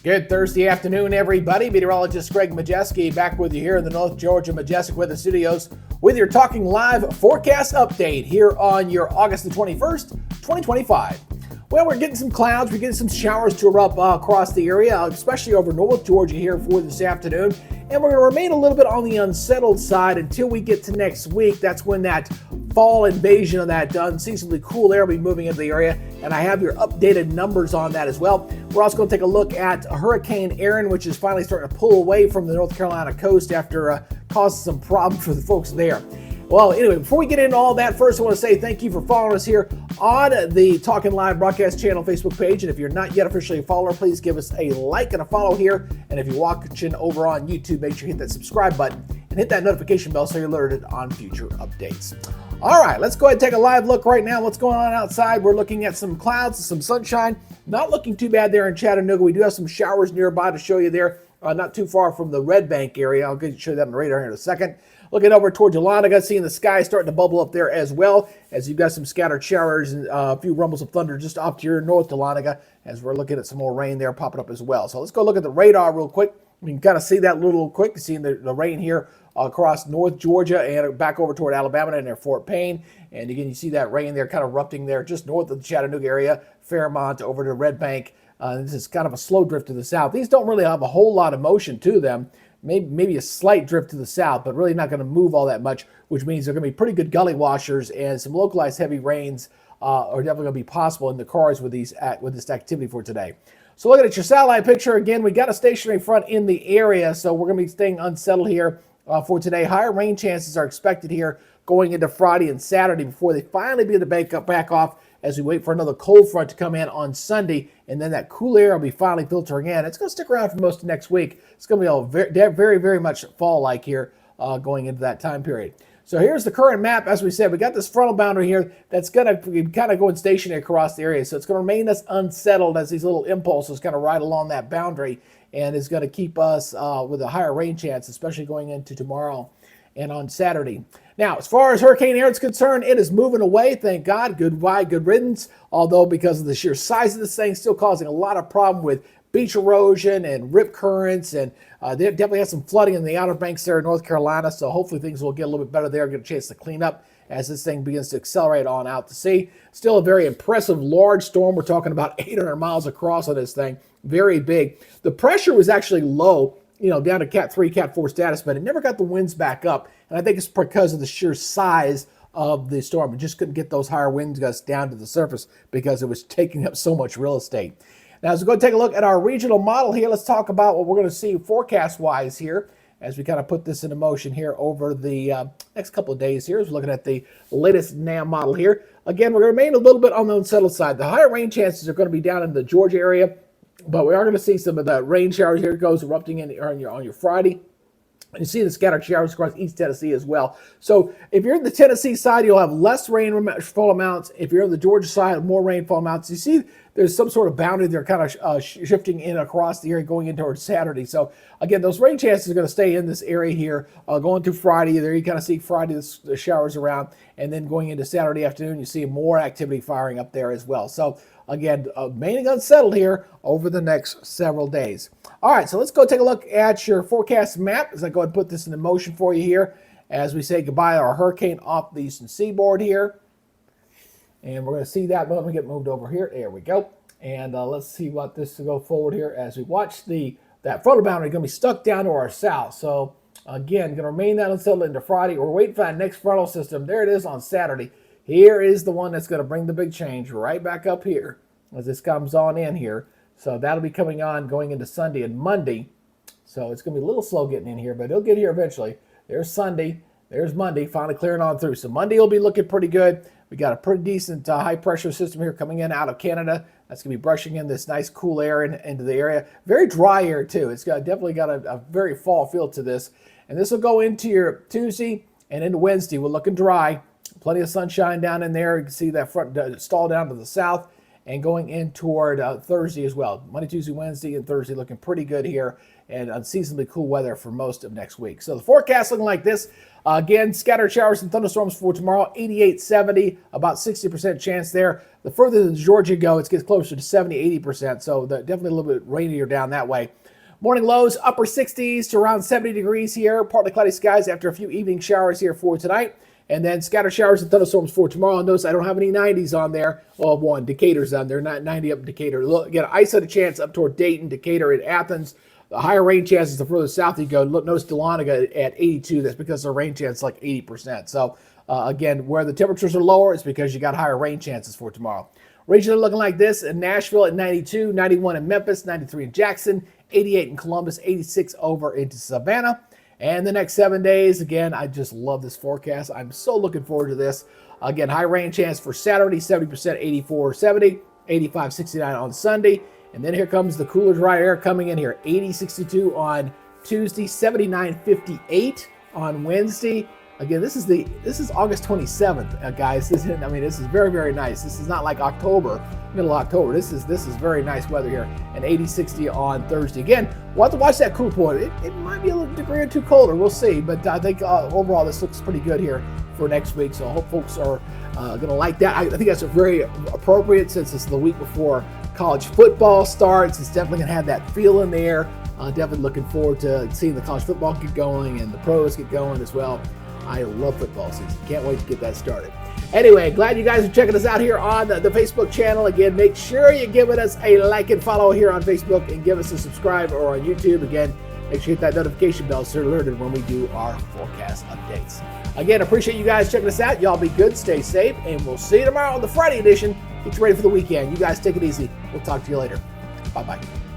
Good Thursday afternoon, everybody. Meteorologist Greg Majewski back with you here in the North Georgia Majestic Weather Studios with your Talking Live forecast update here on your August the 21st, 2025. Well, we're getting some clouds. We're getting some showers to erupt across the area, especially over North Georgia here for this afternoon. And we're going to remain a little bit on the unsettled side until we get to next week. That's when that fall invasion of that unseasonably cool air will be moving into the area. And I have your updated numbers on that as well. We're also going to take a look at Hurricane Aaron, which is finally starting to pull away from the North Carolina coast after causing some problems for the folks there. Well, anyway, before we get into all that, first I want to say thank you for following us here on the Talkin Live Broadcast Channel Facebook page. And if you're not yet officially a follower, please give us a like and a follow here. And if you're watching over on YouTube, make sure you hit that subscribe button and hit that notification bell so you're alerted on future updates. All right, let's go ahead and take a live look right now. What's going on outside? We're looking at some clouds and some sunshine. Not looking too bad there in Chattanooga. We do have some showers nearby to show you there, not too far from the Red Bank area. I'll show you that on the radar here in a second. Looking over towards Dahlonega, seeing the sky starting to bubble up there as well, as you've got some scattered showers and a few rumbles of thunder just off to your north Dahlonega, as we're looking at some more rain there popping up as well. So let's go look at the radar real quick. We can kind of see that little quick, seeing the rain here across North Georgia and back over toward Alabama and near Fort Payne. And again, you see that rain there kind of erupting there just north of the Chattanooga area, Fairmont over to Red Bank. This is kind of a slow drift to the south. These don't really have a whole lot of motion to them. Maybe a slight drift to the south, but really not going to move all that much, which means they're going to be pretty good gully washers, and some localized heavy rains are definitely going to be possible in the cars with this activity for today. So looking at your satellite picture, again, we got a stationary front in the area, so we're going to be staying unsettled here for today. Higher rain chances are expected here going into Friday and Saturday before they finally begin to back off as we wait for another cold front to come in on Sunday, and then that cool air will be finally filtering in. It's going to stick around for most of next week. It's going to be all very, very much fall-like here going into that time period. So here's the current map. As we said, we got this frontal boundary here that's going to be kind of going stationary across the area. So it's going to remain us unsettled as these little impulses kind of ride along that boundary, and is going to keep us with a higher rain chance, especially going into tomorrow and on Saturday. Now, as far as Hurricane Aaron's concerned, it is moving away, thank God. Goodbye, good riddance. Although because of the sheer size of this thing, still causing a lot of problem with beach erosion and rip currents, and they definitely have some flooding in the Outer Banks there in North Carolina, so hopefully things will get a little bit better there, get a chance to clean up as this thing begins to accelerate on out to sea. Still a very impressive large storm. We're talking about 800 miles across on this thing, very big. The pressure was actually low, down to Cat 3, Cat 4 status, but it never got the winds back up. And I think it's because of the sheer size of the storm. It just couldn't get those higher wind gusts down to the surface because it was taking up so much real estate. Now, as we go take a look at our regional model here, let's talk about what we're going to see forecast-wise here as we kind of put this into motion here over the next couple of days here. As we're looking at the latest NAM model here. Again, we're going to remain a little bit on the unsettled side. The higher rain chances are going to be down in the Georgia area, but we are going to see some of the rain showers here goes erupting in on your Friday. And you see the scattered showers across East Tennessee as well. So if you're in the Tennessee side, you'll have less rainfall amounts. If you're on the Georgia side, more rainfall amounts. You see there's some sort of boundary there kind of shifting in across the area going in towards Saturday. So again, those rain chances are going to stay in this area here going through Friday. There you kind of see Friday the showers around, and then going into Saturday afternoon, you see more activity firing up there as well. So again, remaining unsettled here over the next several days. All right, so let's go take a look at your forecast map as I go ahead and put this into motion for you here as we say goodbye to our hurricane off the eastern seaboard here. And we're going to see that. Let me get moved over here. There we go. And let's see what this will go forward here as we watch that frontal boundary going to be stuck down to our south. So again, going to remain that unsettled into Friday. We're waiting for that next frontal system. There it is on Saturday. Here is the one that's going to bring the big change right back up here as this comes on in here. So that'll be coming on going into Sunday and Monday. So it's going to be a little slow getting in here, but it'll get here eventually. There's Sunday. There's Monday, finally clearing on through. So Monday will be looking pretty good. We got a pretty decent high-pressure system here coming in out of Canada. That's going to be brushing in this nice cool air into the area. Very dry air, too. It's definitely got a very fall feel to this. And this will go into your Tuesday and into Wednesday. We're looking dry. Plenty of sunshine down in there. You can see that front stall down to the south. and going in toward Thursday as well. Monday, Tuesday, Wednesday, and Thursday looking pretty good here, and unseasonably cool weather for most of next week. So the forecast looking like this. Again, scattered showers and thunderstorms for tomorrow, 88-70, about 60% chance there. The further than Georgia go, it gets closer to 70-80%, so definitely a little bit rainier down that way. Morning lows, upper 60s to around 70 degrees here. Partly cloudy skies after a few evening showers here for tonight. And then scattered showers and thunderstorms for tomorrow. Notice I don't have any 90s on there. Well, one, Decatur's on there, not 90 up in Decatur. Look, again, isolated chance up toward Dayton, Decatur, and Athens. The higher rain chances the further south you go. Look, notice Dahlonega at 82. That's because the rain chance is like 80%. So, again, where the temperatures are lower, it's because you got higher rain chances for tomorrow. Regionally looking like this in Nashville at 92, 91 in Memphis, 93 in Jackson, 88 in Columbus, 86 over into Savannah. And the next 7 days, again, I just love this forecast. I'm so looking forward to this. Again, high rain chance for Saturday, 70%, 84, 70, 85, 69 on Sunday. And then here comes the cooler, dry air coming in here. 80, 62 on Tuesday, 79, 58 on Wednesday. Again, this is August 27th, guys. This is very, very nice. This is not like October, middle of October. This is very nice weather here. And 80, 60 on Thursday. Again, we'll have to watch that cool point. It might be a little degree or two colder. We'll see. But I think overall this looks pretty good here for next week. So I hope folks are going to like that. I think that's very appropriate since it's the week before college football starts. It's definitely going to have that feel in there. Definitely looking forward to seeing the college football get going and the pros get going as well. I love football season. Can't wait to get that started. Anyway, glad you guys are checking us out here on the Facebook channel. Again, make sure you give us a like and follow here on Facebook and give us a subscribe or on YouTube. Again, make sure you hit that notification bell so you're alerted when we do our forecast updates. Again, appreciate you guys checking us out. Y'all be good, stay safe, and we'll see you tomorrow on the Friday edition. Get you ready for the weekend. You guys take it easy. We'll talk to you later. Bye-bye.